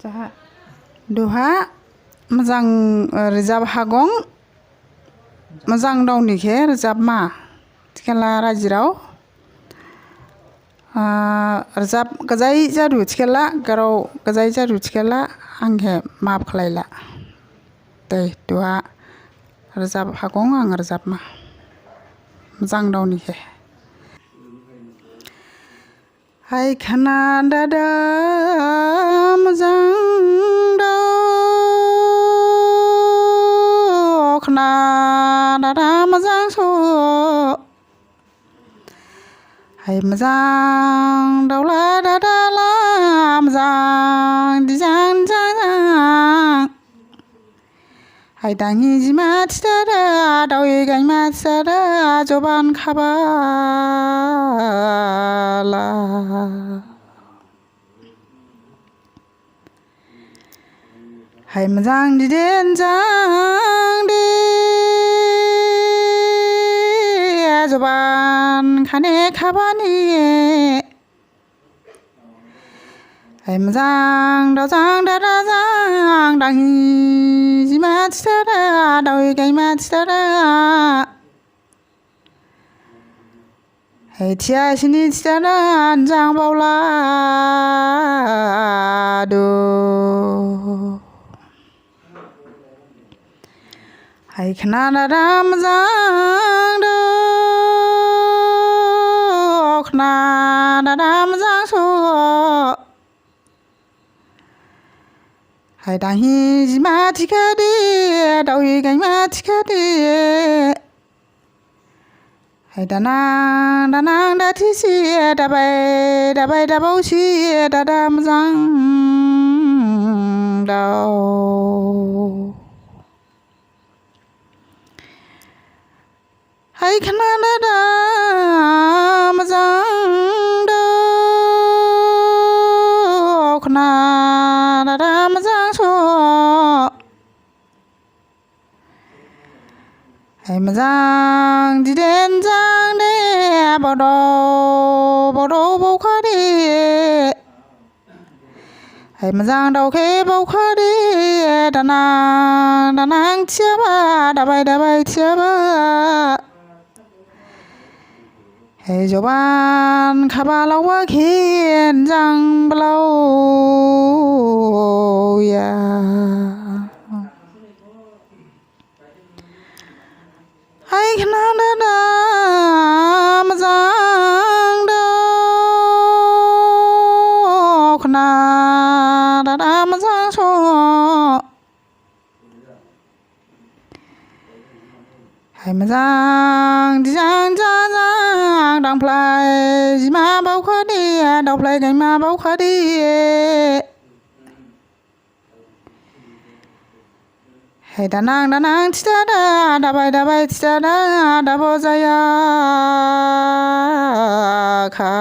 दुहा मोजां रिजार्भ हागं मोजां दावनिखे रिजार्भ मा थिखेला राजिराव रिजार्भ गजाय जारु थिखेला गाराव गजाय जारु थिखेला आंहे माफ खलायला दै दुहा रिजार्भ हागं आं रिजार्भ मा मोजां दावनिखे हाय खाना दादा मोजां दाव खाना दादा मोजां स हाय मोजां दावला दादाला मोजां दिजां हाय दाङि जिमा थिथारा दावै गायमा थिथारा जबान खाबाला हाय मोजां दिदेन जां दे जबान खाने खाबानि हाय मोजां दावजां दादाजां दाङि जिमा थिथारा दावै गायमा थिथारा हाय थियासिनि थिथारा जां बावला दु हाय खाना दादा मोजां दो खाना दादा मोजां स हाय दाङि जिमा थिखादे दावै गायमा थिखादे हाय दानां दाथिसि दाबाय दाबावसि दादा मोजां दाव हाय खाना दादा मोजां दाव खाना दादा मोजां स हाय मोजां दिदेन जां दे बड' बावखादे हाय मोजां दावखे बावखादे दानां थियाबा दाबाय थियाबा हाय जबान खाबालावबा खेन जां ब्लाव या हाय खाना दादा मोजां दाव खाना दादा मोजां स हाय मोजां दिजां जां दांफ्लाय जिमा बावखादे दावफ्लाय गायमा बावखादे हाय दानां थिथारा दाबाय थिथारा दाब जाया खा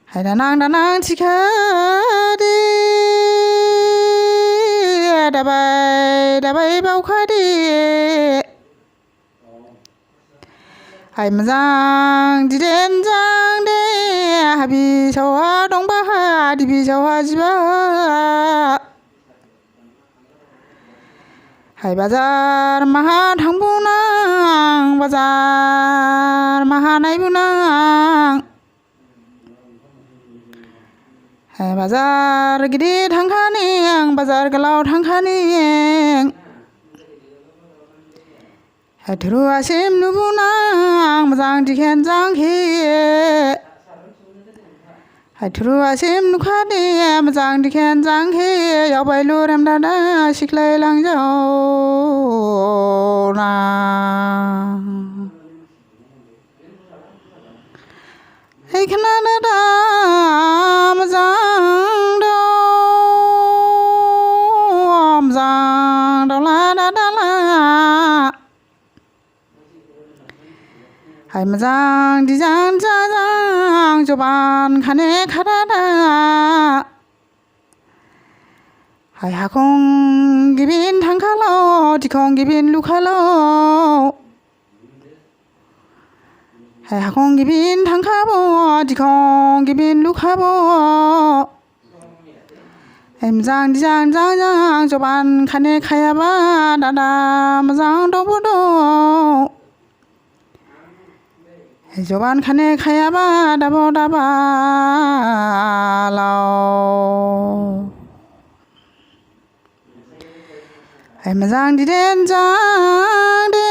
हाय दानां थिखादे दाबाय बावखादे हाय मोजां दिदेन जां दे हाबि सावहा दंबा दिबि सावहा जिबा हाय बाजार माहा थांबावनां बाजार माहा नायबावनां हाय बाजार गिदिर थांखानि बाजार गोलाव थांखानि हाय थुरुआसिम नुबोनां मोजां दिखेन जांखे हाय थुरुआसिम नुखादे मोजां दिखेन जांखे यावबाय लुरेम दादा सिख्लाय लांजावना हाय खाना दादा मोजां दावला दादाला हाय मोजां दिजां जां जबान खाने खादादा हाय हाखं गिबिन थांखाल' दिखं गिबिन लुखाल' हाय हाखं गिबिन थांखाब' दिखं गिबिन लुखाबो मोजां दिजां जां जबान खाने खायाबा दादा मोजां दावबो दं जबान खाने खायाबा दाबो दाबा लाव मोजां दिदेन जां दे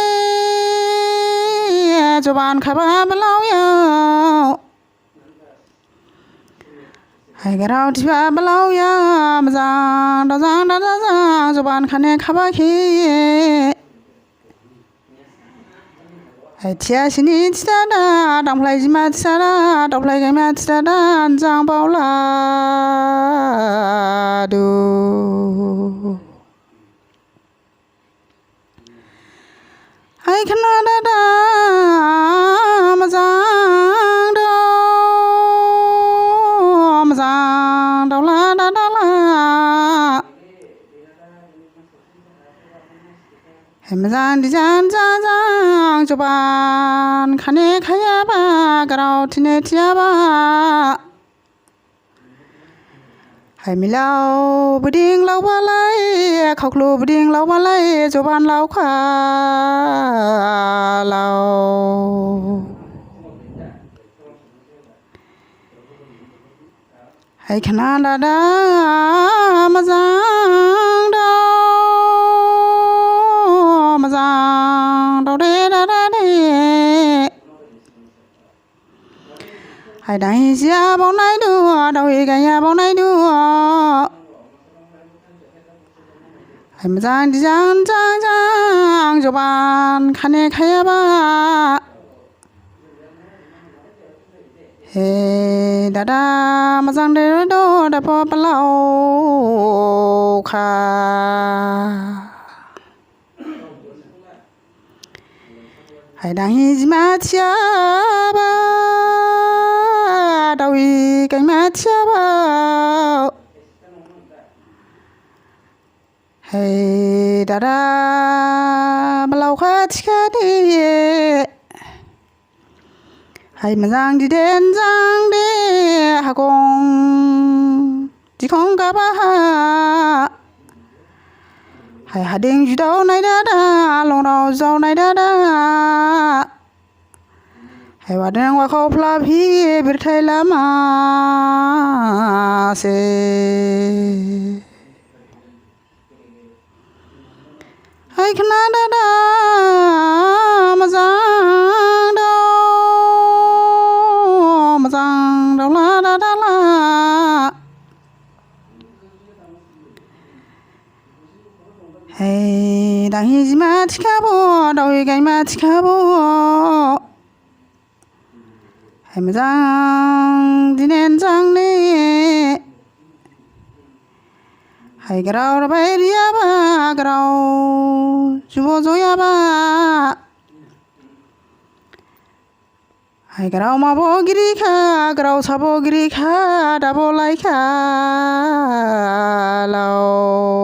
जबान खाबा बलावयाव गराव दिबा बलावया मोजां दाजां दाजां जबान खाने खाबाखि थियासिनि थिदादा दांफ्लाय जिमा थिदादा दावफ्लाय गायमा थिदादा जां बावला दु खोना दादा मोजां मोजां दावला दादाला मोजां दिजान जाजां जबान खाने खायाबा गाराव थिने थियाबा मिलाव बिदिं लावबालाय खावख्लु बिदिं लावबालाय जबान लावखा लाव खोना दादा मोजां दावदे दादा दे दाहि जिया बावनाय दु दावि गाया बावनाय दु मोजां दिजां जां जबान खाने खायाबा दादा मोजां दे दाब बलाव खा दाहि जिमा थियाबा दावि गायमा थियाबा दादा बलावखा थिखा दे मोजां दिदेन जां दे हागं दिखं गाबा हादिं जुदाव नाय दादा लंराव जुदाव नाय दादा वादों वाखाव फ्लाभि बिरथाय लामासे खोना दादा मोजां दावला दादाला दाहि जिमा थिखाबो दावि गायमा थिखाबो मोजां दिनेन जांने गराव राबाय रियाबा गराव जुब जयाबा गराव माबो गिरिखा गराव साबो गिरिखा दाबो लायखा लाव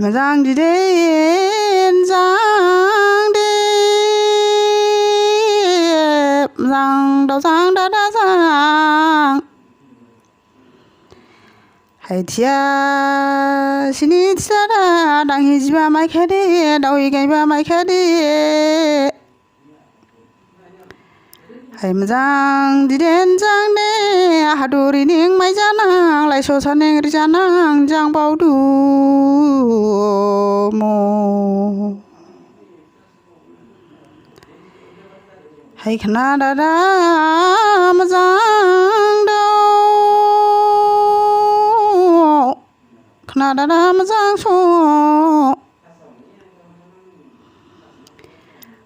मोजां दिदेन जां दे मोजां दावजां दादा जां थिया सिनि थिदादा दांहि जिबा माइखादे दावि गायबा माइखादे मोजां दिदेन जां दे हादुरिनिं माइ जानां लाइस सानें रिजानां जां बावदु मो खोना दादा मोजां खोना दादा मोजां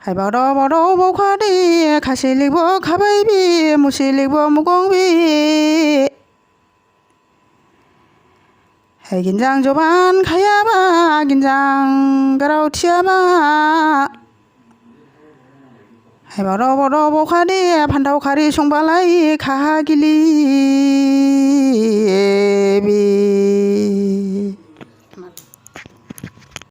बावदाव बावदाव बावखादे खासिलिबो खाबाय बि मुसिलिबो मुगं बि गिन्जां जबान खायाबा गिन्जां गाराव थियाबा बावदाव बावदाव बावखादे फान्थाव खारि संबालाय खाहा गिलि बि